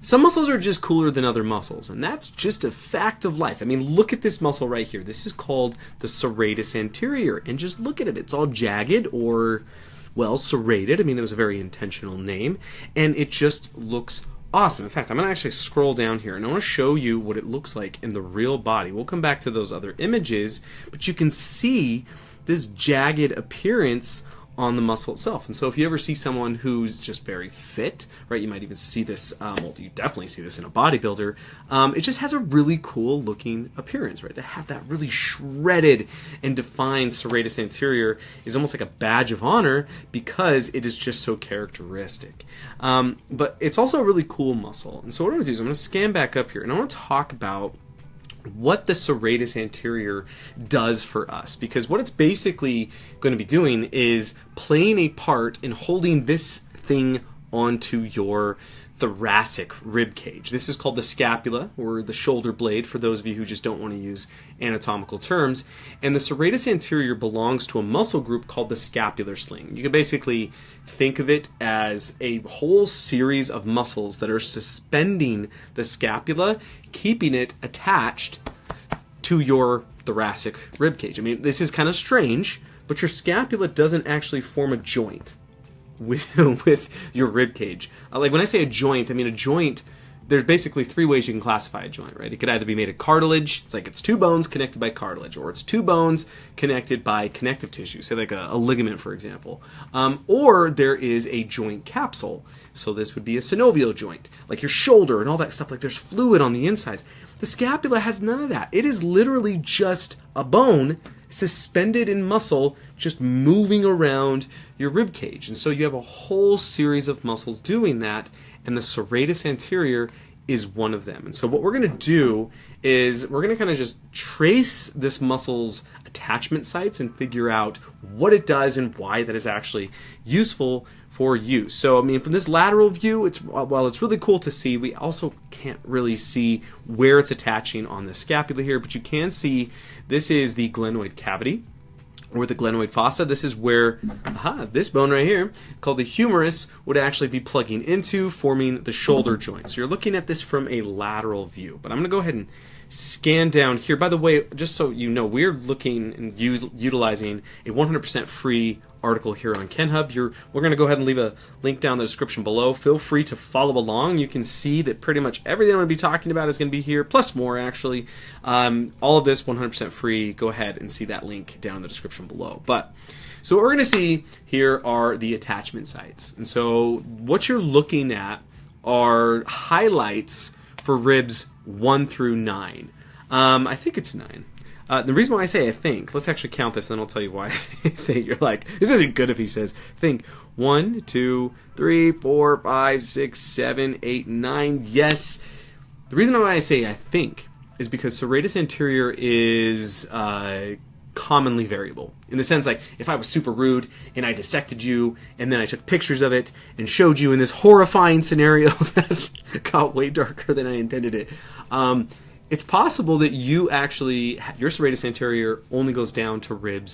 some muscles are just cooler than other muscles, and that's just a fact of life. I mean, look at this muscle right here. This is called the serratus anterior, and just look at it. It's all jagged or, well, serrated. I mean, that was a very intentional name, and it just looks awesome. In fact, I'm going to actually scroll down here, and I want to show you what it looks like in the real body. We'll come back to those other images, but you can see this jagged appearance on the muscle itself. And so if you ever see someone who's just very fit, right, you might even see this, well, you definitely see this in a bodybuilder, it just has a really cool looking appearance, right? To have that really shredded and defined serratus anterior is almost like a badge of honor because it is just so characteristic. But it's also a really cool muscle. And so what I'm going to do is I'm going to scan back up here, and I want to talk about what the serratus anterior does for us, because what it's basically going to be doing is playing a part in holding this thing onto your thoracic rib cage. This is called the scapula, or the shoulder blade, for those of you who just don't want to use anatomical terms. And the serratus anterior belongs to a muscle group called the scapular sling. You can basically think of it as a whole series of muscles that are suspending the scapula, keeping it attached to your thoracic rib cage. I mean, this is kind of strange, but your scapula doesn't actually form a joint with your rib cage. Like when I say a joint, I mean a joint, there's basically three ways you can classify a joint, right? It could either be made of cartilage, it's like it's two bones connected by cartilage, or it's two bones connected by connective tissue, say like a ligament, for example. Or there is a joint capsule. So this would be a synovial joint, like your shoulder and all that stuff, like there's fluid on the insides. The scapula has none of that. It is literally just a bone suspended in muscle, just moving around your rib cage. And so you have a whole series of muscles doing that, and the serratus anterior is one of them. And so what we're going to do is we're going to kind of just trace this muscle's attachment sites and figure out what it does and why that is actually useful for use. So, I mean, from this lateral view, while it's really cool to see, we also can't really see where it's attaching on the scapula here, but you can see this is the glenoid cavity, or the glenoid fossa. This is where this bone right here, called the humerus, would actually be plugging into, forming the shoulder joint. So you're looking at this from a lateral view. But I'm going to go ahead and scan down here. By the way, just so you know, we're looking and utilizing a 100% free article here on KenHub. We're going to go ahead and leave a link down in the description below. Feel free to follow along. You can see that pretty much everything I'm going to be talking about is going to be here, plus more actually. All of this 100% free. Go ahead and see that link down in the description below. But so what we're going to see here are the attachment sites. And so what you're looking at are highlights for ribs 1 through 9. I think it's 9. The reason why I say I think, let's actually count this, and then I'll tell you why I think. You're like, this isn't good if he says think. 1, 2, 3, 4, 5, 6, 7, 8, 9. Yes. The reason why I say I think is because serratus anterior is commonly variable. In the sense, like, if I was super rude and I dissected you and then I took pictures of it and showed you in this horrifying scenario that got way darker than I intended it, it's possible that you actually, your serratus anterior only goes down to rib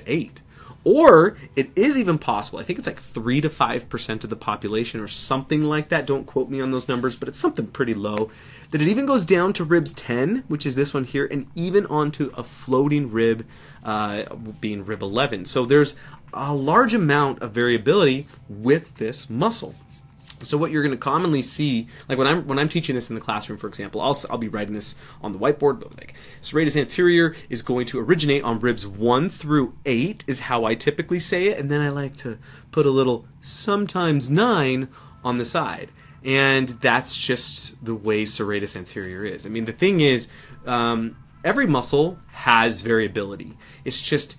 8. Or it is even possible, I think it's like 3 to 5% of the population or something like that, don't quote me on those numbers, but it's something pretty low, that it even goes down to ribs 10, which is this one here, and even onto a floating rib, being rib 11. So there's a large amount of variability with this muscle. So what you're going to commonly see, like when I'm teaching this in the classroom, for example, I'll be writing this on the whiteboard. Like, serratus anterior is going to originate on ribs 1 through 8 is how I typically say it, and then I like to put a little sometimes 9 on the side, and that's just the way serratus anterior is. I mean, the thing is, every muscle has variability. It's just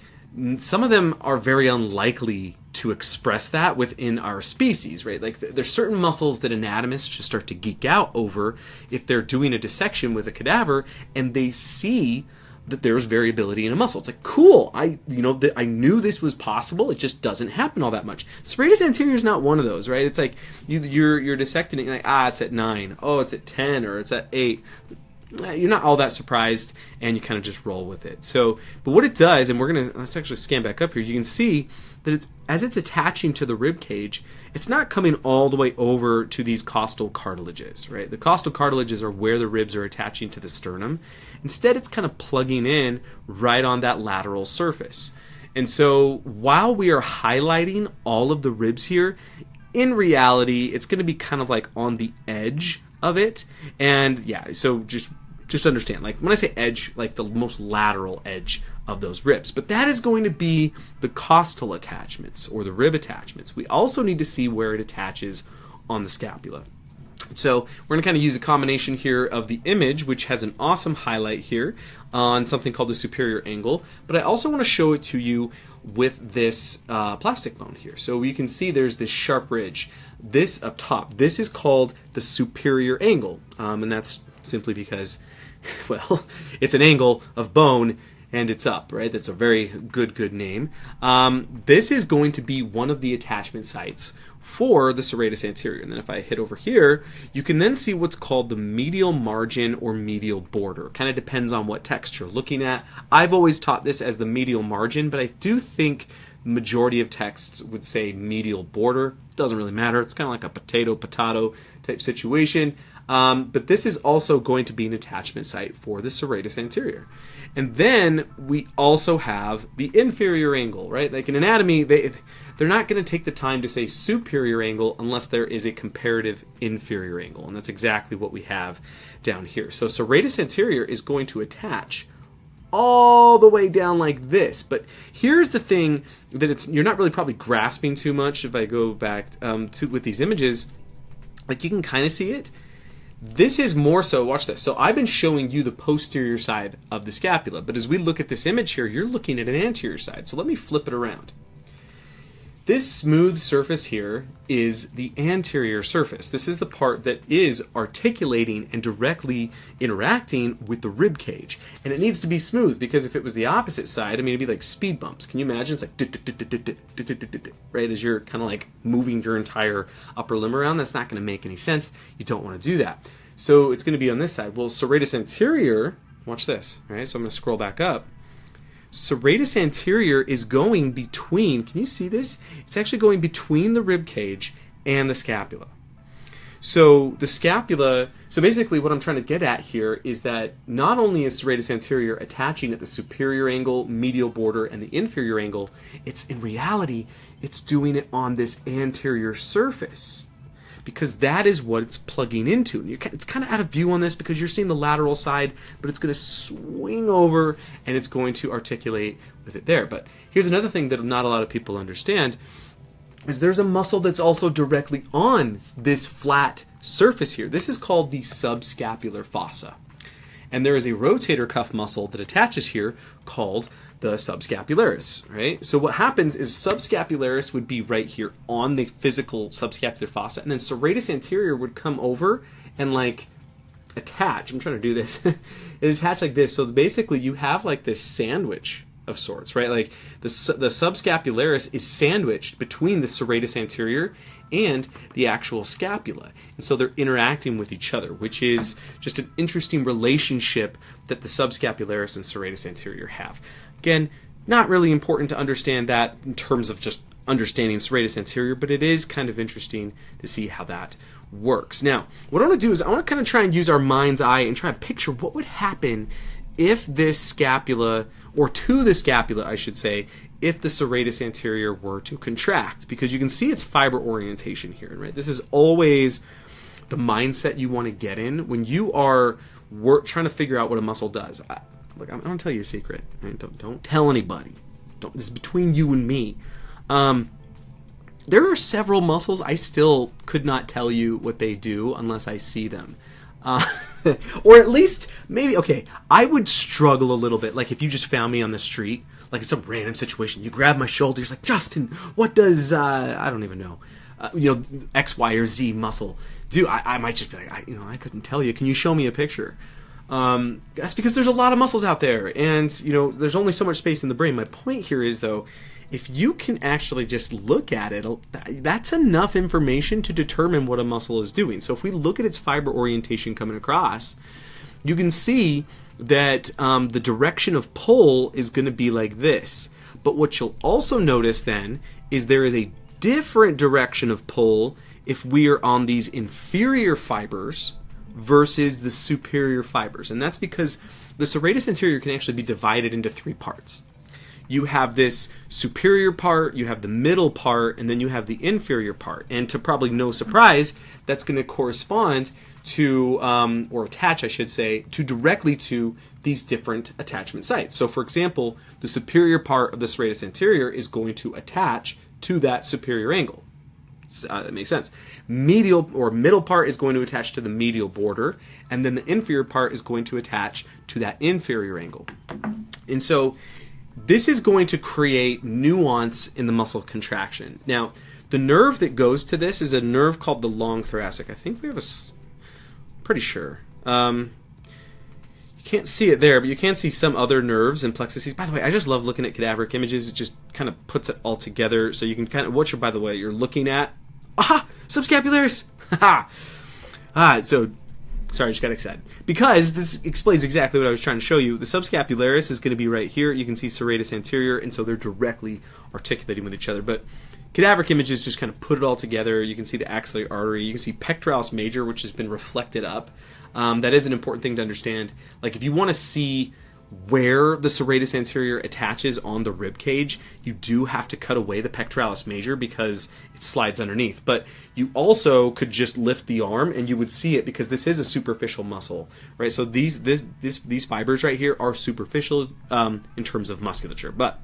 some of them are very unlikely to express that within our species, right? Like there's certain muscles that anatomists just start to geek out over if they're doing a dissection with a cadaver and they see that there's variability in a muscle. It's like, cool, I knew this was possible. It just doesn't happen all that much. Serratus anterior is not one of those, right? It's like you're dissecting it, and you're like, it's at 9, oh, it's at 10, or it's at 8. you're not all that surprised, and you kind of just roll with it. So, but what it does, and let's actually scan back up here, you can see that as it's attaching to the rib cage, it's not coming all the way over to these costal cartilages, right? The costal cartilages are where the ribs are attaching to the sternum. Instead, it's kind of plugging in right on that lateral surface. And so while we are highlighting all of the ribs here, in reality, it's going to be kind of like on the edge of it. And yeah, so just understand, like when I say edge, like the most lateral edge of those ribs. But that is going to be the costal attachments or the rib attachments. We also need to see where it attaches on the scapula. So we're going to kind of use a combination here of the image, which has an awesome highlight here on something called the superior angle, but I also want to show it to you with this plastic bone here. So you can see there's this sharp ridge. This up top, this is called the superior angle, and that's simply because, well, it's an angle of bone and it's up, right? That's a very good name. This is going to be one of the attachment sites for the serratus anterior. And then if I hit over here, you can then see what's called the medial margin or medial border. Kind of depends on what text you're looking at. I've always taught this as the medial margin, but I do think the majority of texts would say medial border. Doesn't really matter. It's kind of like a potato type situation. But this is also going to be an attachment site for the serratus anterior. And then we also have the inferior angle, right? Like in anatomy, they're not going to take the time to say superior angle unless there is a comparative inferior angle. And that's exactly what we have down here. So serratus anterior is going to attach all the way down like this. But here's the thing that you're not really probably grasping too much. If I go back with these images, like you can kind of see it. This is more so, watch this. So I've been showing you the posterior side of the scapula, but as we look at this image here, you're looking at an anterior side. So let me flip it around. This smooth surface here is the anterior surface. This is the part that is articulating and directly interacting with the rib cage. And it needs to be smooth because if it was the opposite side, I mean, it'd be like speed bumps. Can you imagine? It's like, right, as you're kind of like moving your entire upper limb around. That's not going to make any sense. You don't want to do that. So it's going to be on this side. Well, serratus anterior, watch this, right? So I'm going to scroll back up. Serratus anterior is going between, can you see this? It's actually going between the rib cage and the scapula. So the scapula, so basically what I'm trying to get at here is that not only is serratus anterior attaching at the superior angle, medial border, and the inferior angle, it's in reality, it's doing it on this anterior surface, because that is what it's plugging into. It's kind of out of view on this because you're seeing the lateral side, but it's going to swing over and it's going to articulate with it there. But here's another thing that not a lot of people understand is there's a muscle that's also directly on this flat surface here. This is called the subscapular fossa. And there is a rotator cuff muscle that attaches here called the subscapularis, right? So what happens is subscapularis would be right here on the physical subscapular fossa, and then serratus anterior would come over and like attach. I'm trying to do this. It attach like this. So basically you have like this sandwich of sorts, right? Like the subscapularis is sandwiched between the serratus anterior and the actual scapula. And so they're interacting with each other, which is just an interesting relationship that the subscapularis and serratus anterior have. Again, not really important to understand that in terms of just understanding serratus anterior, but it is kind of interesting to see how that works. Now, what I want to do is I want to kind of try and use our mind's eye and try and picture what would happen if this scapula, or to the scapula, I should say, if the serratus anterior were to contract, because you can see its fiber orientation here, right? This is always the mindset you want to get in when you are trying to figure out what a muscle does. Look, I'm going to tell you a secret. Right? Don't tell anybody. This is between you and me. There are several muscles I still could not tell you what they do unless I see them. Or at least, maybe, okay, I would struggle a little bit. Like if you just found me on the street, like in some random situation, you grab my shoulder, you're like, Justin, what does, I don't even know, X, Y, or Z muscle do? I might just be like, I couldn't tell you. Can you show me a picture? That's because there's a lot of muscles out there, and there's only so much space in the brain. My point here is, though, if you can actually just look at it, that's enough information to determine what a muscle is doing. So if we look at its fiber orientation coming across, you can see that the direction of pull is going to be like this. But what you'll also notice then is there is a different direction of pull if we are on these inferior fibers versus the superior fibers. And that's because the serratus anterior can actually be divided into three parts. You have this superior part, you have the middle part, and then you have the inferior part. And to probably no surprise, that's going to correspond to, or attach, I should say, to directly to these different attachment sites. So for example, the superior part of the serratus anterior is going to attach to that superior angle. That makes sense. Medial or middle part is going to attach to the medial border, and then the inferior part is going to attach to that inferior angle. And so this is going to create nuance in the muscle contraction. Now, the nerve that goes to this is a nerve called the long thoracic. I think we have pretty sure. You can't see it there, but you can see some other nerves and plexuses. By the way, I just love looking at cadaveric images. It just kind of puts it all together, so you can kind of by the way, you're looking at. Aha! Subscapularis! So, sorry, I just got excited. Because this explains exactly what I was trying to show you. The subscapularis is going to be right here. You can see serratus anterior, and so they're directly articulating with each other. But cadaveric images just kind of put it all together. You can see the axillary artery. You can see pectoralis major, which has been reflected up. That is an important thing to understand. Like, if you want to see where the serratus anterior attaches on the rib cage, you do have to cut away the pectoralis major because it slides underneath. But you also could just lift the arm and you would see it because this is a superficial muscle, right? So these fibers right here are superficial in terms of musculature. But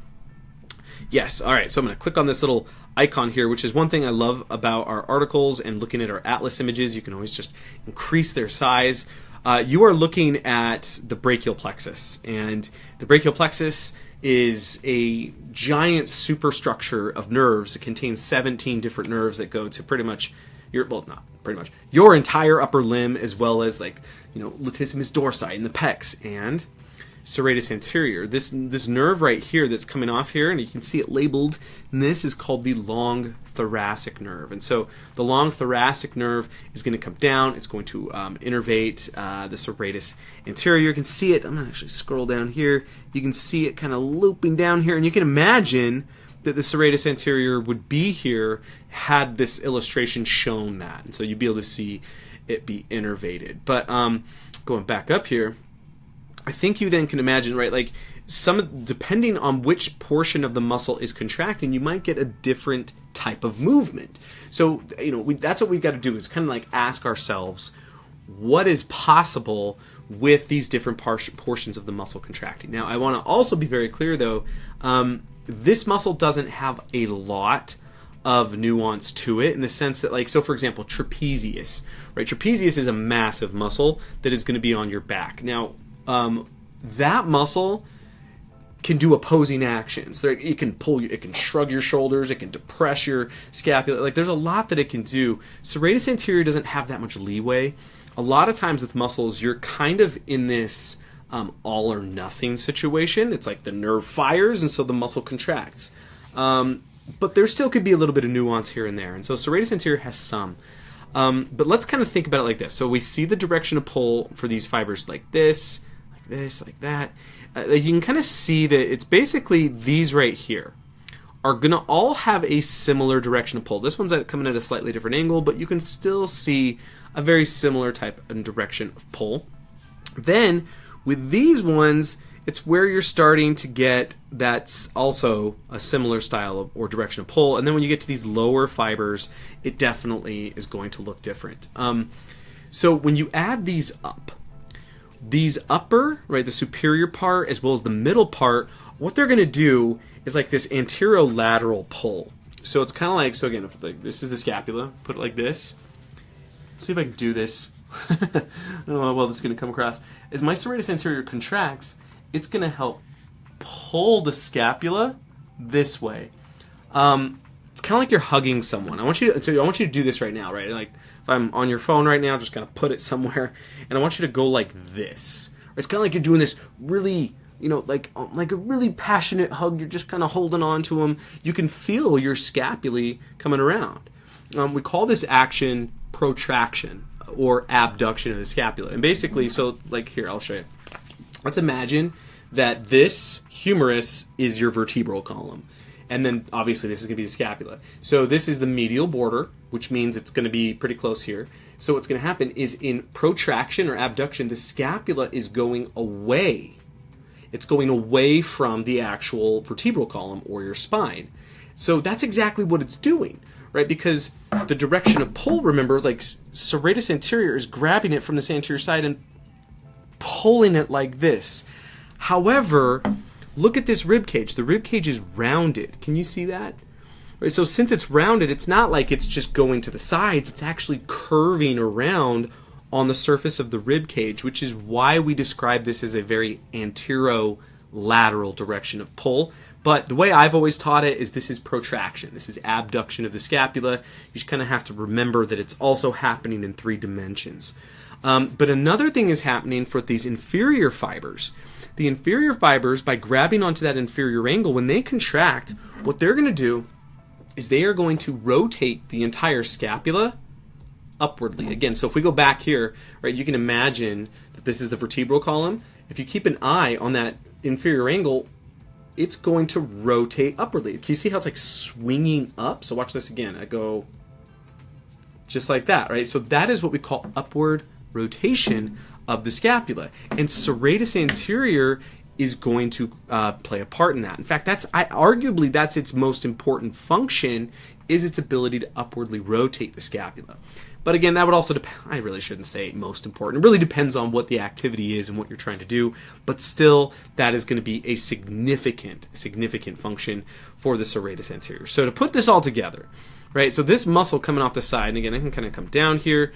yes, all right. So I'm going to click on this little icon here, which is one thing I love about our articles and looking at our atlas images. You can always just increase their size. You are looking at the brachial plexus, and the brachial plexus is a giant superstructure of nerves. It contains 17 different nerves that go to pretty much your entire upper limb, as well as latissimus dorsi and the pecs and serratus anterior. This nerve right here that's coming off here, and you can see it labeled, and this is called the long thoracic nerve. And so the long thoracic nerve is going to come down. It's going to innervate the serratus anterior. You can see it. I'm going to actually scroll down here. You can see it kind of looping down here, and you can imagine that the serratus anterior would be here had this illustration shown that. And so you'd be able to see it be innervated. But going back up here, I think you then can imagine, right, like depending on which portion of the muscle is contracting, you might get a different type of movement. So, that's what we've got to do, is kind of like ask ourselves, what is possible with these different portions of the muscle contracting? Now, I want to also be very clear, though, this muscle doesn't have a lot of nuance to it, in the sense that, so for example, trapezius, right? Trapezius is a massive muscle that is going to be on your back. Now, that muscle can do opposing actions. It can pull you, it can shrug your shoulders, it can depress your scapula. There's a lot that it can do. Serratus anterior doesn't have that much leeway. A lot of times with muscles, you're kind of in this all or nothing situation. It's like the nerve fires, and so the muscle contracts. But there still could be a little bit of nuance here and there. And so serratus anterior has some. But let's kind of think about it like this. So we see the direction of pull for these fibers like this, like that. You can kind of see that it's basically these right here are going to all have a similar direction of pull. This one's coming at a slightly different angle, but you can still see a very similar type and direction of pull. Then with these ones, it's where you're starting to get that's also a similar style or direction of pull. And then when you get to these lower fibers, it definitely is going to look different. So when you add these up, these upper, right, the superior part as well as the middle part, what they're going to do is like this anterolateral pull. So it's kind of like, so again, if this is the scapula, put it like this. Let's see if I can do this. I don't know how well this is going to come across. As my serratus anterior contracts, it's going to help pull the scapula this way. It's kind of like you're hugging someone. I want you to do this right now, right? Like if I'm on your phone right now, just kind of put it somewhere, and I want you to go like this. Or it's kind of like you're doing this really, like a really passionate hug. You're just kind of holding on to them. You can feel your scapulae coming around. We call this action protraction or abduction of the scapula. And basically, so like here, I'll show you. Let's imagine that this humerus is your vertebral column. And then obviously this is going to be the scapula. So this is the medial border, which means it's going to be pretty close here. So what's going to happen is in protraction or abduction, the scapula is going away. It's going away from the actual vertebral column or your spine. So that's exactly what it's doing, right? Because the direction of pull, remember, like serratus anterior is grabbing it from this anterior side and pulling it like this. However, look at this rib cage. The rib cage is rounded. Can you see that? Right, so since it's rounded, it's not like it's just going to the sides. It's actually curving around on the surface of the rib cage, which is why we describe this as a very anterolateral direction of pull. But the way I've always taught it is this is protraction. This is abduction of the scapula. You just kind of have to remember that it's also happening in 3 dimensions. But another thing is happening for these inferior fibers. The inferior fibers, by grabbing onto that inferior angle, when they contract, what they're going to do is they are going to rotate the entire scapula upwardly. Again, so if we go back here, right, you can imagine that this is the vertebral column. If you keep an eye on that inferior angle, it's going to rotate upwardly. Can you see how it's like swinging up? So watch this again. I go just like that, right? So that is what we call upward rotation of the scapula. And serratus anterior is going to play a part in that. In fact, arguably that's its most important function, is its ability to upwardly rotate the scapula. But again, that would also depend. I really shouldn't say most important. It really depends on what the activity is and what you're trying to do. But still, that is going to be a significant function for the serratus anterior. So to put this all together, right? So this muscle coming off the side, and again, I can kind of come down here.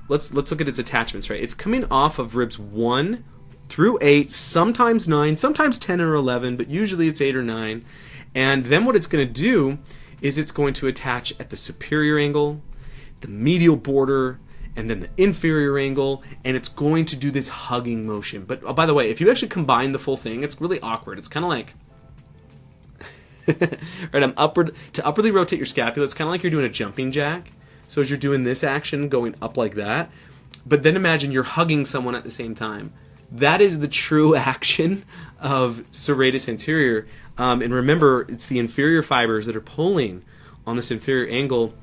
Let's look at its attachments, right? It's coming off of ribs 1 through 8, sometimes 9, sometimes 10 or 11, but usually it's 8 or 9. And then what it's going to do is it's going to attach at the superior angle, the medial border, and then the inferior angle, and it's going to do this hugging motion. But by the way, if you actually combine the full thing, it's really awkward. It's kind of like, right? To upwardly rotate your scapula, it's kind of like you're doing a jumping jack. So as you're doing this action, going up like that, but then imagine you're hugging someone at the same time. That is the true action of serratus anterior. And remember, it's the inferior fibers that are pulling on this inferior angle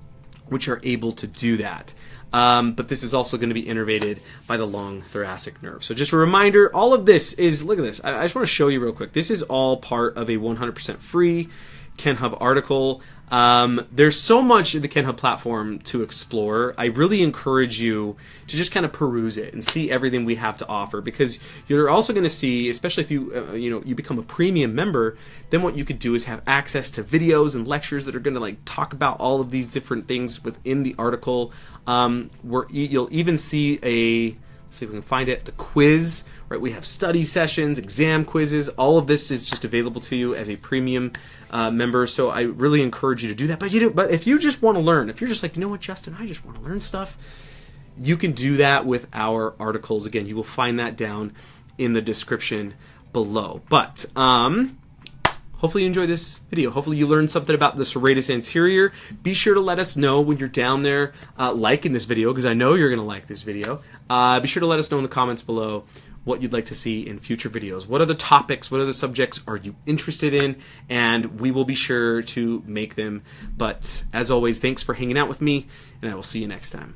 which are able to do that. But this is also going to be innervated by the long thoracic nerve. So just a reminder, all of this is, look at this. I just want to show you real quick. This is all part of a 100% free KenHub article. There's so much in the KenHub platform to explore. I really encourage you to just kind of peruse it and see everything we have to offer, because you're also going to see, especially if you become a premium member, then what you could do is have access to videos and lectures that are going to like talk about all of these different things within the article. Where you'll even see let's see if we can find it, the quiz, right? We have study sessions, exam quizzes. All of this is just available to you as a premium member. So I really encourage you to do that. But if you just want to learn, if you're just like, you know what, Justin, I just want to learn stuff, you can do that with our articles. Again, you will find that down in the description below. But hopefully you enjoyed this video. Hopefully you learned something about the serratus anterior. Be sure to let us know when you're down there liking this video, because I know you're going to like this video. Be sure to let us know in the comments below what you'd like to see in future videos. What other topics, what other subjects are you interested in? And we will be sure to make them. But as always, thanks for hanging out with me, and I will see you next time.